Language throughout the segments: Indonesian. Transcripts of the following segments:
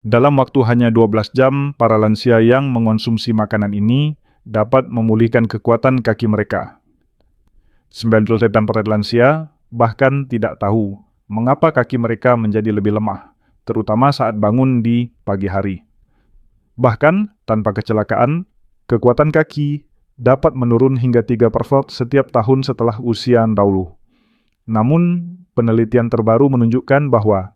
Dalam waktu hanya 12 jam, para lansia yang mengonsumsi makanan ini dapat memulihkan kekuatan kaki mereka. 98% lansia bahkan tidak tahu mengapa kaki mereka menjadi lebih lemah, terutama saat bangun di pagi hari. Bahkan, tanpa kecelakaan, kekuatan kaki dapat menurun hingga 3% setiap tahun setelah usia dahulu. Namun, penelitian terbaru menunjukkan bahwa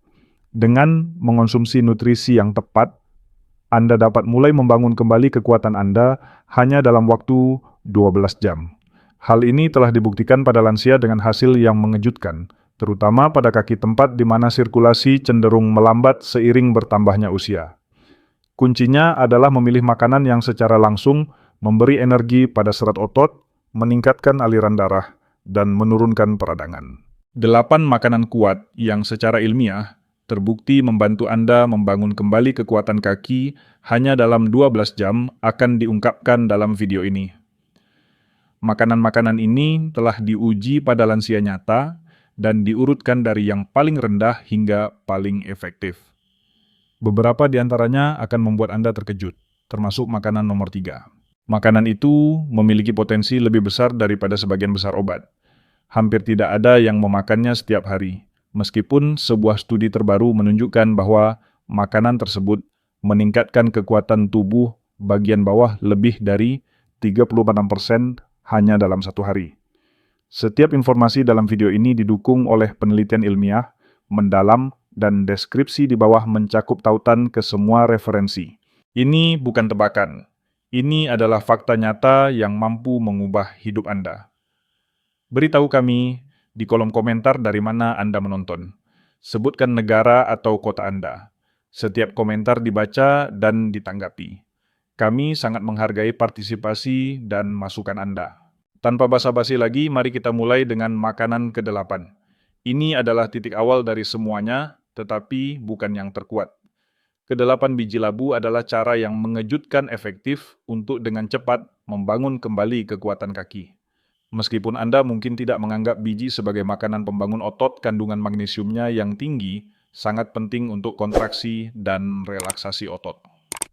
dengan mengonsumsi nutrisi yang tepat, Anda dapat mulai membangun kembali kekuatan Anda hanya dalam waktu 12 jam. Hal ini telah dibuktikan pada lansia dengan hasil yang mengejutkan, terutama pada kaki tempat di mana sirkulasi cenderung melambat seiring bertambahnya usia. Kuncinya adalah memilih makanan yang secara langsung memberi energi pada serat otot, meningkatkan aliran darah, dan menurunkan peradangan. 8 makanan kuat yang secara ilmiah terbukti membantu Anda membangun kembali kekuatan kaki hanya dalam 12 jam akan diungkapkan dalam video ini. Makanan-makanan ini telah diuji pada lansia nyata dan diurutkan dari yang paling rendah hingga paling efektif. Beberapa di antaranya akan membuat Anda terkejut, termasuk makanan nomor 3. Makanan itu memiliki potensi lebih besar daripada sebagian besar obat. Hampir tidak ada yang memakannya setiap hari, meskipun sebuah studi terbaru menunjukkan bahwa makanan tersebut meningkatkan kekuatan tubuh bagian bawah lebih dari 36% hanya dalam satu hari. Setiap informasi dalam video ini didukung oleh penelitian ilmiah, mendalam, dan deskripsi di bawah mencakup tautan ke semua referensi. Ini bukan tebakan. Ini adalah fakta nyata yang mampu mengubah hidup Anda. Beritahu kami di kolom komentar dari mana Anda menonton. Sebutkan negara atau kota Anda. Setiap komentar dibaca dan ditanggapi. Kami sangat menghargai partisipasi dan masukan Anda. Tanpa basa-basi lagi, mari kita mulai dengan makanan ke-8. Ini adalah titik awal dari semuanya, tetapi bukan yang terkuat. Ke-8 biji labu adalah cara yang mengejutkan efektif untuk dengan cepat membangun kembali kekuatan kaki. Meskipun Anda mungkin tidak menganggap biji sebagai makanan pembangun otot, kandungan magnesiumnya yang tinggi sangat penting untuk kontraksi dan relaksasi otot.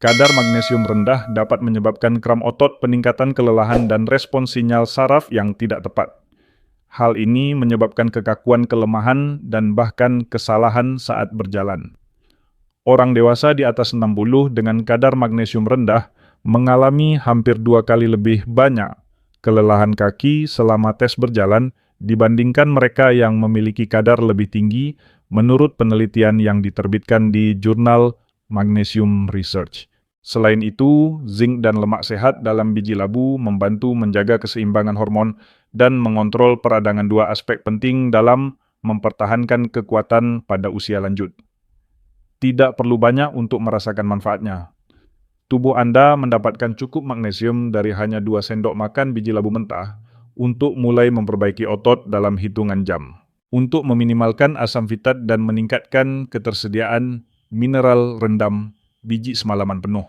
Kadar magnesium rendah dapat menyebabkan kram otot, peningkatan kelelahan, dan respons sinyal saraf yang tidak tepat. Hal ini menyebabkan kekakuan, kelemahan, dan bahkan kesalahan saat berjalan. Orang dewasa di atas 60 dengan kadar magnesium rendah mengalami hampir 2 kali lebih banyak kelelahan kaki selama tes berjalan dibandingkan mereka yang memiliki kadar lebih tinggi menurut penelitian yang diterbitkan di jurnal Magnesium Research. Selain itu, zinc dan lemak sehat dalam biji labu membantu menjaga keseimbangan hormon dan mengontrol peradangan, dua aspek penting dalam mempertahankan kekuatan pada usia lanjut. Tidak perlu banyak untuk merasakan manfaatnya. Tubuh Anda mendapatkan cukup magnesium dari hanya 2 sendok makan biji labu mentah untuk mulai memperbaiki otot dalam hitungan jam. Untuk meminimalkan asam fitat dan meningkatkan ketersediaan mineral rendam biji semalaman penuh.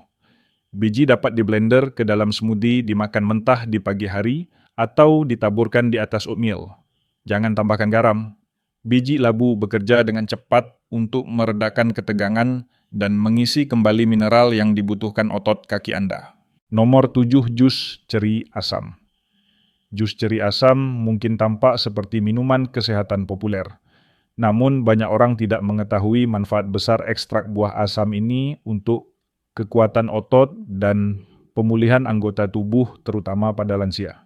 Biji dapat diblender ke dalam smoothie, dimakan mentah di pagi hari, atau ditaburkan di atas oatmeal. Jangan tambahkan garam. Biji labu bekerja dengan cepat untuk meredakan ketegangan dan mengisi kembali mineral yang dibutuhkan otot kaki Anda. Nomor 7, jus ceri asam. Jus ceri asam mungkin tampak seperti minuman kesehatan populer. Namun, banyak orang tidak mengetahui manfaat besar ekstrak buah asam ini untuk kekuatan otot dan pemulihan anggota tubuh, terutama pada lansia.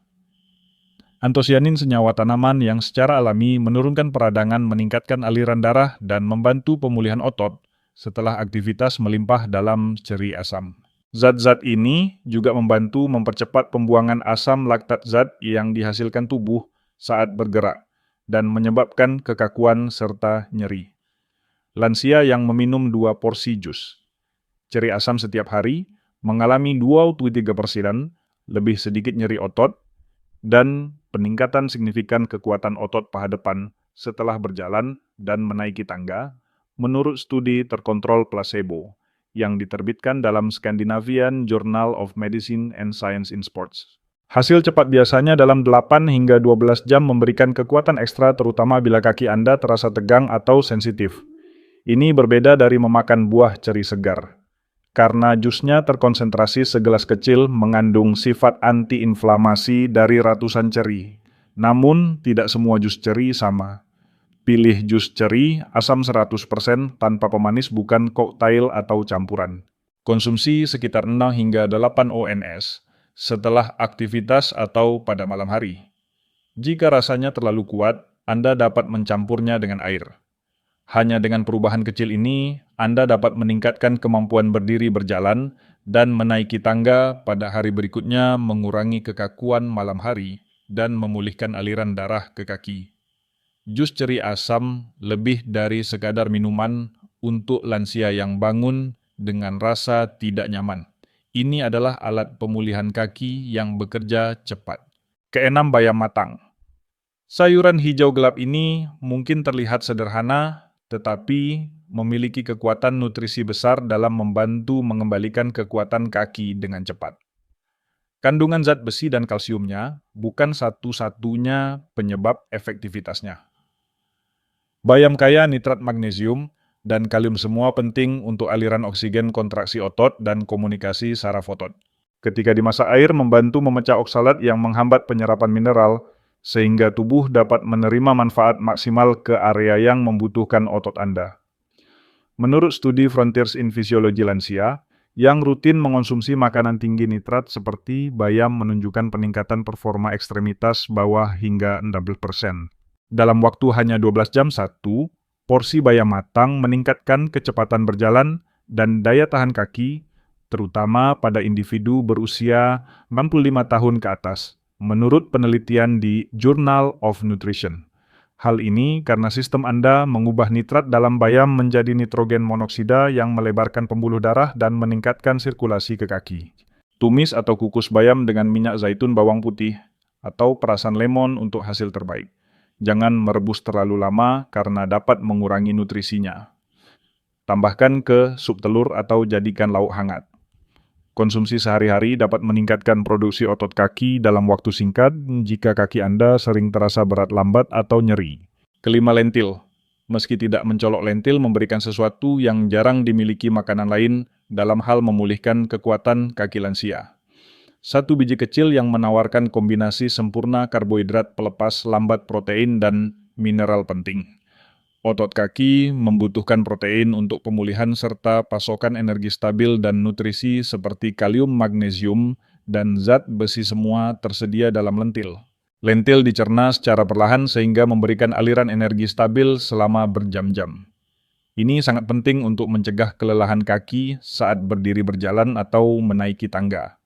Antosianin, senyawa tanaman yang secara alami menurunkan peradangan, meningkatkan aliran darah, dan membantu pemulihan otot setelah aktivitas melimpah dalam ceri asam. Zat-zat ini juga membantu mempercepat pembuangan asam laktat zat yang dihasilkan tubuh saat bergerak, dan menyebabkan kekakuan serta nyeri. Lansia yang meminum 2 porsi jus ceri asam setiap hari mengalami 2-3% lebih sedikit nyeri otot dan peningkatan signifikan kekuatan otot paha depan setelah berjalan dan menaiki tangga, menurut studi terkontrol placebo yang diterbitkan dalam Scandinavian Journal of Medicine and Science in Sports. Hasil cepat biasanya dalam 8 hingga 12 jam memberikan kekuatan ekstra, terutama bila kaki Anda terasa tegang atau sensitif. Ini berbeda dari memakan buah ceri segar, karena jusnya terkonsentrasi segelas kecil mengandung sifat antiinflamasi dari ratusan ceri. Namun, tidak semua jus ceri sama. Pilih jus ceri, asam 100% tanpa pemanis, bukan koktail atau campuran. Konsumsi sekitar 6 hingga 8 ONS setelah aktivitas atau pada malam hari. Jika rasanya terlalu kuat, Anda dapat mencampurnya dengan air. Hanya dengan perubahan kecil ini, Anda dapat meningkatkan kemampuan berdiri berjalan dan menaiki tangga pada hari berikutnya, mengurangi kekakuan malam hari, dan memulihkan aliran darah ke kaki. Jus ceri asam lebih dari sekadar minuman untuk lansia yang bangun dengan rasa tidak nyaman. Ini adalah alat pemulihan kaki yang bekerja cepat. Keenam, bayam matang. Sayuran hijau gelap ini mungkin terlihat sederhana, tetapi memiliki kekuatan nutrisi besar dalam membantu mengembalikan kekuatan kaki dengan cepat. Kandungan zat besi dan kalsiumnya bukan satu-satunya penyebab efektivitasnya. Bayam kaya nitrat magnesium dan kalium semua penting untuk aliran oksigen, kontraksi otot, dan komunikasi saraf otot. Ketika dimasak air, membantu memecah oksalat yang menghambat penyerapan mineral, sehingga tubuh dapat menerima manfaat maksimal ke area yang membutuhkan otot Anda. Menurut studi Frontiers in Physiology Lansia, yang rutin mengonsumsi makanan tinggi nitrat seperti bayam menunjukkan peningkatan performa ekstremitas bawah hingga 16%. Dalam waktu hanya 12 jam, satu porsi bayam matang meningkatkan kecepatan berjalan dan daya tahan kaki, terutama pada individu berusia 65 tahun ke atas, menurut penelitian di Journal of Nutrition. Hal ini karena sistem Anda mengubah nitrat dalam bayam menjadi nitrogen monoksida yang melebarkan pembuluh darah dan meningkatkan sirkulasi ke kaki. Tumis atau kukus bayam dengan minyak zaitun, bawang putih, atau perasan lemon untuk hasil terbaik. Jangan merebus terlalu lama karena dapat mengurangi nutrisinya. Tambahkan ke sup telur atau jadikan lauk hangat. Konsumsi sehari-hari dapat meningkatkan produksi otot kaki dalam waktu singkat jika kaki Anda sering terasa berat, lambat, atau nyeri. Kelima, lentil. Meski tidak mencolok, lentil memberikan sesuatu yang jarang dimiliki makanan lain dalam hal memulihkan kekuatan kaki lansia. Satu biji kecil yang menawarkan kombinasi sempurna karbohidrat pelepas lambat, protein, dan mineral penting. Otot kaki membutuhkan protein untuk pemulihan serta pasokan energi stabil, dan nutrisi seperti kalium, magnesium, dan zat besi semua tersedia dalam lentil. Lentil dicerna secara perlahan sehingga memberikan aliran energi stabil selama berjam-jam. Ini sangat penting untuk mencegah kelelahan kaki saat berdiri, berjalan, atau menaiki tangga.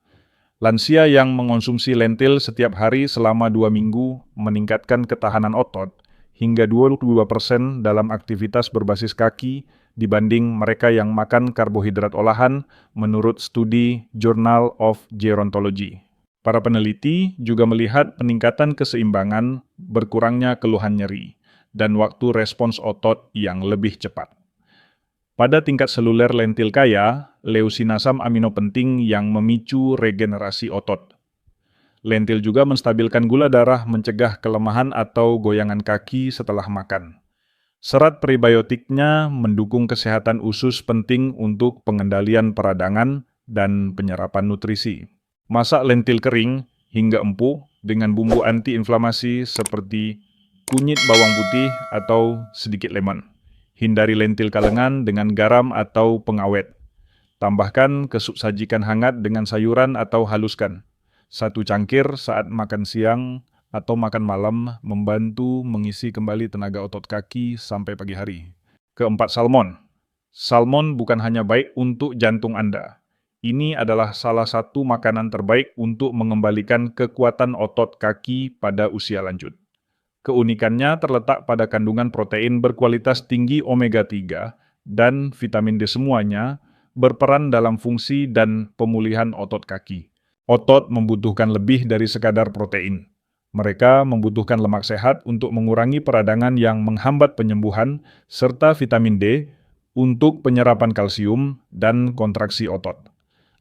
Lansia yang mengonsumsi lentil setiap hari selama 2 minggu meningkatkan ketahanan otot hingga 22% dalam aktivitas berbasis kaki dibanding mereka yang makan karbohidrat olahan, menurut studi Journal of Gerontology. Para peneliti juga melihat peningkatan keseimbangan, berkurangnya keluhan nyeri, dan waktu respons otot yang lebih cepat. Pada tingkat seluler, lentil kaya leusinasam amino penting yang memicu regenerasi otot. Lentil juga menstabilkan gula darah, mencegah kelemahan atau goyangan kaki setelah makan. Serat prebiotiknya mendukung kesehatan usus, penting untuk pengendalian peradangan dan penyerapan nutrisi. Masak lentil kering hingga empuk dengan bumbu antiinflamasi seperti kunyit, bawang putih, atau sedikit lemon. Hindari lentil kalengan dengan garam atau pengawet. Tambahkan ke sup sajikan hangat dengan sayuran atau haluskan. 1 cangkir saat makan siang atau makan malam membantu mengisi kembali tenaga otot kaki sampai pagi hari. Keempat, salmon. Salmon bukan hanya baik untuk jantung Anda. Ini adalah salah satu makanan terbaik untuk mengembalikan kekuatan otot kaki pada usia lanjut. Keunikannya terletak pada kandungan protein berkualitas tinggi omega 3 dan vitamin D, semuanya berperan dalam fungsi dan pemulihan otot kaki. Otot membutuhkan lebih dari sekadar protein. Mereka membutuhkan lemak sehat untuk mengurangi peradangan yang menghambat penyembuhan, serta vitamin D untuk penyerapan kalsium dan kontraksi otot.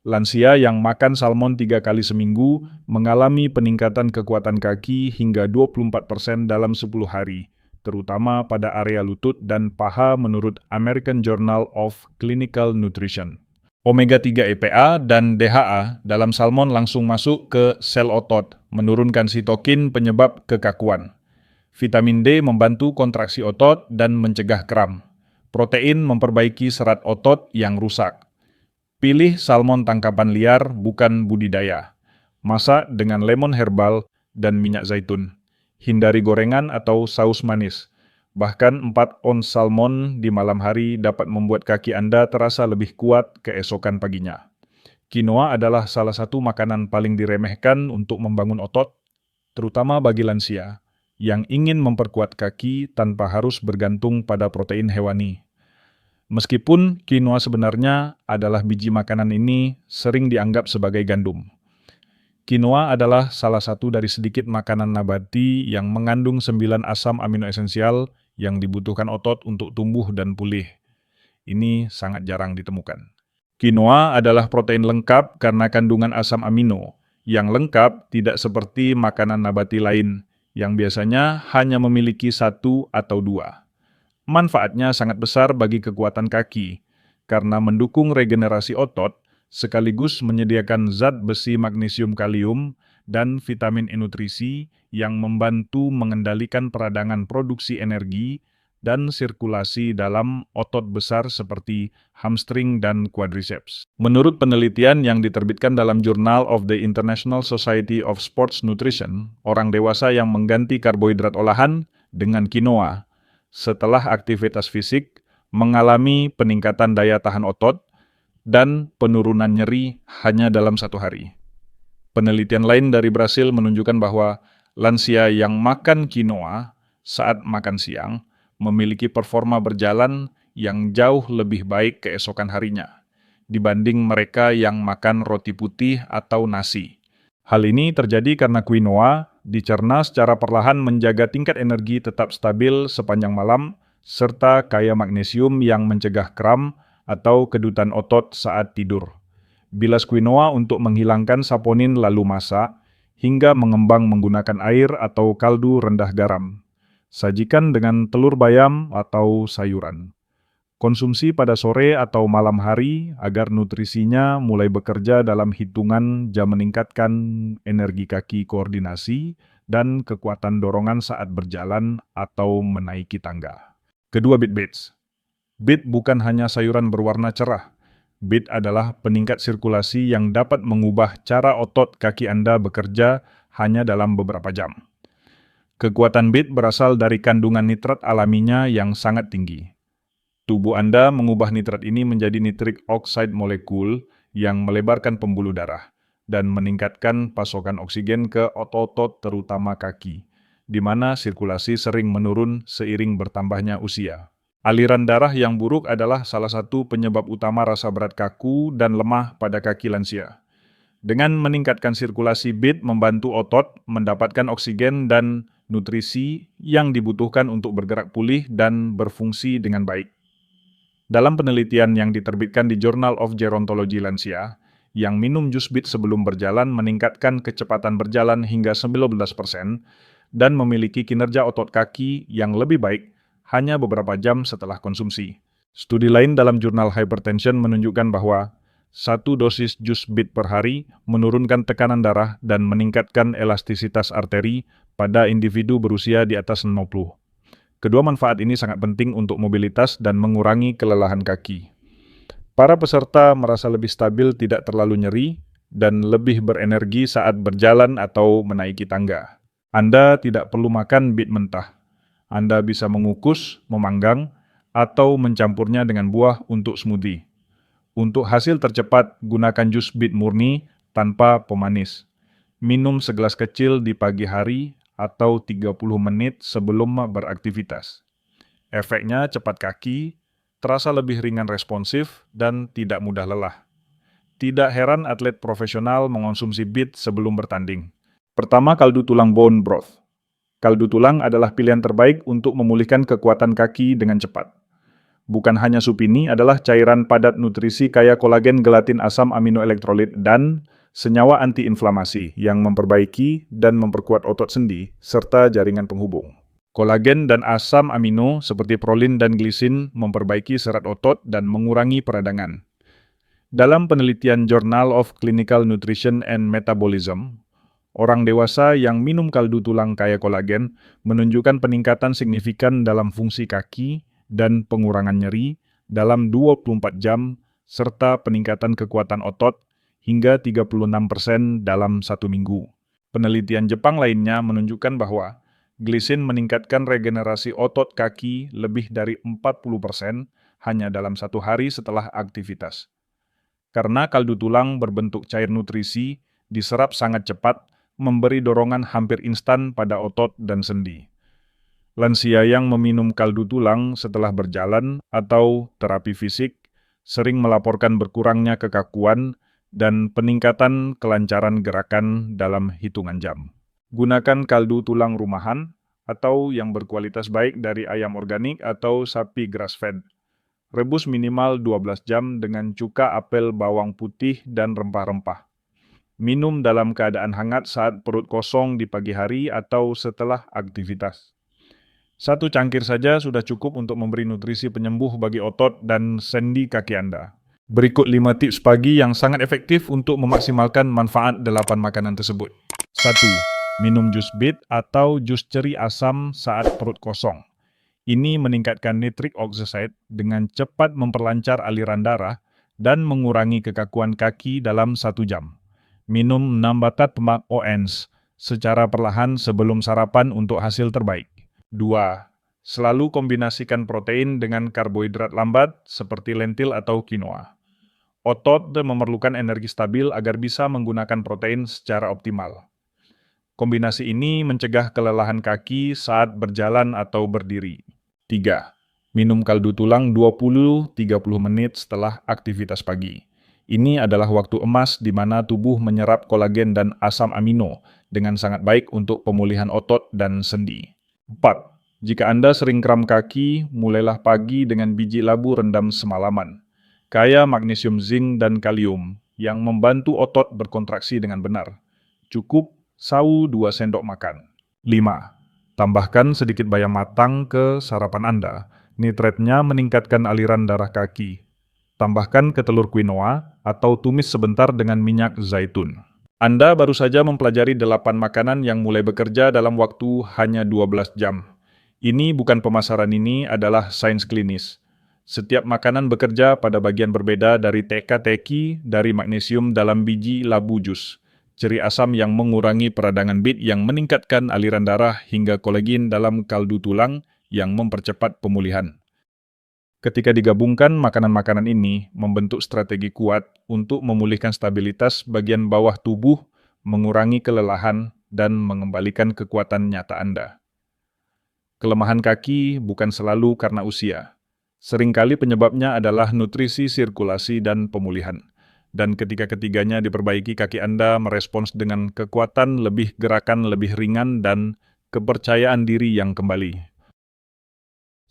Lansia yang makan salmon 3 kali seminggu mengalami peningkatan kekuatan kaki hingga 24% dalam 10 hari, terutama pada area lutut dan paha menurut American Journal of Clinical Nutrition. Omega-3 EPA dan DHA dalam salmon langsung masuk ke sel otot, menurunkan sitokin penyebab kekakuan. Vitamin D membantu kontraksi otot dan mencegah kram. Protein memperbaiki serat otot yang rusak. Pilih salmon tangkapan liar, bukan budidaya. Masak dengan lemon herbal dan minyak zaitun. Hindari gorengan atau saus manis. Bahkan 4 ons salmon di malam hari dapat membuat kaki Anda terasa lebih kuat keesokan paginya. Quinoa adalah salah satu makanan paling diremehkan untuk membangun otot, terutama bagi lansia yang ingin memperkuat kaki tanpa harus bergantung pada protein hewani. Meskipun quinoa sebenarnya adalah biji makanan ini sering dianggap sebagai gandum. Quinoa adalah salah satu dari sedikit makanan nabati yang mengandung 9 asam amino esensial yang dibutuhkan otot untuk tumbuh dan pulih. Ini sangat jarang ditemukan. Quinoa adalah protein lengkap karena kandungan asam amino yang lengkap, tidak seperti makanan nabati lain yang biasanya hanya memiliki 1 atau 2. Manfaatnya sangat besar bagi kekuatan kaki karena mendukung regenerasi otot sekaligus menyediakan zat besi, magnesium, kalium, dan vitamin E nutrisi yang membantu mengendalikan peradangan produksi energi dan sirkulasi dalam otot besar seperti hamstring dan quadriceps. Menurut penelitian yang diterbitkan dalam Journal of the International Society of Sports Nutrition, orang dewasa yang mengganti karbohidrat olahan dengan quinoa setelah aktivitas fisik mengalami peningkatan daya tahan otot dan penurunan nyeri hanya dalam 1 hari. Penelitian lain dari Brasil menunjukkan bahwa lansia yang makan quinoa saat makan siang memiliki performa berjalan yang jauh lebih baik keesokan harinya dibanding mereka yang makan roti putih atau nasi. Hal ini terjadi karena quinoa dicerna secara perlahan menjaga tingkat energi tetap stabil sepanjang malam serta kaya magnesium yang mencegah kram atau kedutan otot saat tidur. Bilas quinoa untuk menghilangkan saponin lalu masak, hingga mengembang menggunakan air atau kaldu rendah garam. Sajikan dengan telur bayam atau sayuran. Konsumsi pada sore atau malam hari agar nutrisinya mulai bekerja dalam hitungan jam meningkatkan energi kaki koordinasi dan kekuatan dorongan saat berjalan atau menaiki tangga. Kedua, beets. Beet bukan hanya sayuran berwarna cerah. Beet adalah peningkat sirkulasi yang dapat mengubah cara otot kaki Anda bekerja hanya dalam beberapa jam. Kekuatan beet berasal dari kandungan nitrat alaminya yang sangat tinggi. Tubuh Anda mengubah nitrat ini menjadi nitric oxide molekul yang melebarkan pembuluh darah dan meningkatkan pasokan oksigen ke otot-otot terutama kaki, di mana sirkulasi sering menurun seiring bertambahnya usia. Aliran darah yang buruk adalah salah satu penyebab utama rasa berat kaku dan lemah pada kaki lansia. Dengan meningkatkan sirkulasi, beet membantu otot mendapatkan oksigen dan nutrisi yang dibutuhkan untuk bergerak pulih dan berfungsi dengan baik. Dalam penelitian yang diterbitkan di Journal of Gerontology Lansia, yang minum jus beet sebelum berjalan meningkatkan kecepatan berjalan hingga 19% dan memiliki kinerja otot kaki yang lebih baik hanya beberapa jam setelah konsumsi. Studi lain dalam jurnal Hypertension menunjukkan bahwa 1 dosis jus beet per hari menurunkan tekanan darah dan meningkatkan elastisitas arteri pada individu berusia di atas 60. Kedua manfaat ini sangat penting untuk mobilitas dan mengurangi kelelahan kaki. Para peserta merasa lebih stabil, tidak terlalu nyeri, dan lebih berenergi saat berjalan atau menaiki tangga. Anda tidak perlu makan beet mentah. Anda bisa mengukus, memanggang, atau mencampurnya dengan buah untuk smoothie. Untuk hasil tercepat, gunakan jus beet murni tanpa pemanis. Minum segelas kecil di pagi hari atau 30 menit sebelum beraktivitas. Efeknya cepat kaki, terasa lebih ringan responsif, dan tidak mudah lelah. Tidak heran atlet profesional mengonsumsi beet sebelum bertanding. Pertama, kaldu tulang bone broth. Kaldu tulang adalah pilihan terbaik untuk memulihkan kekuatan kaki dengan cepat. Bukan hanya sup ini adalah cairan padat nutrisi kaya kolagen, gelatin, asam amino elektrolit, dan senyawa antiinflamasi yang memperbaiki dan memperkuat otot sendi serta jaringan penghubung. Kolagen dan asam amino seperti prolin dan glisin memperbaiki serat otot dan mengurangi peradangan. Dalam penelitian Journal of Clinical Nutrition and Metabolism, orang dewasa yang minum kaldu tulang kaya kolagen menunjukkan peningkatan signifikan dalam fungsi kaki dan pengurangan nyeri dalam 24 jam serta peningkatan kekuatan otot hingga 36% dalam 1 minggu. Penelitian Jepang lainnya menunjukkan bahwa glisin meningkatkan regenerasi otot kaki lebih dari 40% hanya dalam 1 hari setelah aktivitas. Karena kaldu tulang berbentuk cair nutrisi, diserap sangat cepat, memberi dorongan hampir instan pada otot dan sendi. Lansia yang meminum kaldu tulang setelah berjalan atau terapi fisik sering melaporkan berkurangnya kekakuan dan peningkatan kelancaran gerakan dalam hitungan jam. Gunakan kaldu tulang rumahan atau yang berkualitas baik dari ayam organik atau sapi grass-fed. Rebus minimal 12 jam dengan cuka apel bawang putih dan rempah-rempah. Minum dalam keadaan hangat saat perut kosong di pagi hari atau setelah aktivitas. 1 cangkir saja sudah cukup untuk memberi nutrisi penyembuh bagi otot dan sendi kaki Anda. Berikut 5 tips pagi yang sangat efektif untuk memaksimalkan manfaat 8 makanan tersebut. 1. Minum jus bit atau jus ceri asam saat perut kosong. Ini meningkatkan nitric oxide dengan cepat memperlancar aliran darah dan mengurangi kekakuan kaki dalam 1 jam. Minum 6 batang temak orange secara perlahan sebelum sarapan untuk hasil terbaik. 2. Selalu kombinasikan protein dengan karbohidrat lambat seperti lentil atau quinoa. Otot memerlukan energi stabil agar bisa menggunakan protein secara optimal. Kombinasi ini mencegah kelelahan kaki saat berjalan atau berdiri. 3. Minum kaldu tulang 20-30 menit setelah aktivitas pagi. Ini adalah waktu emas di mana tubuh menyerap kolagen dan asam amino dengan sangat baik untuk pemulihan otot dan sendi. 4. Jika Anda sering kram kaki, mulailah pagi dengan biji labu rendam semalaman. Kaya magnesium, zinc, dan kalium yang membantu otot berkontraksi dengan benar. Cukup sawu 2 sendok makan. 5. Tambahkan sedikit bayam matang ke sarapan Anda. Nitratnya meningkatkan aliran darah kaki. Tambahkan ke telur quinoa atau tumis sebentar dengan minyak zaitun. Anda baru saja mempelajari 8 makanan yang mulai bekerja dalam waktu hanya 12 jam. Ini bukan pemasaran, ini adalah sains klinis. Setiap makanan bekerja pada bagian berbeda dari teka-teki dari magnesium dalam biji labu jus, ceri asam yang mengurangi peradangan bit yang meningkatkan aliran darah hingga kolagen dalam kaldu tulang yang mempercepat pemulihan. Ketika digabungkan, makanan-makanan ini membentuk strategi kuat untuk memulihkan stabilitas bagian bawah tubuh, mengurangi kelelahan, dan mengembalikan kekuatan nyata Anda. Kelemahan kaki bukan selalu karena usia. Seringkali penyebabnya adalah nutrisi, sirkulasi, dan pemulihan. Dan ketika ketiganya diperbaiki, kaki Anda merespons dengan kekuatan, lebih gerakan, lebih ringan, dan kepercayaan diri yang kembali.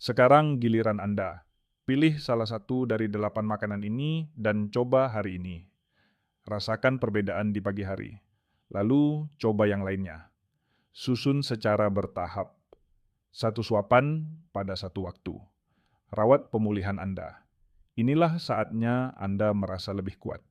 Sekarang giliran Anda. Pilih salah satu dari 8 makanan ini dan coba hari ini. Rasakan perbedaan di pagi hari. Lalu coba yang lainnya. Susun secara bertahap. 1 suapan pada 1 waktu. Rawat pemulihan Anda. Inilah saatnya Anda merasa lebih kuat.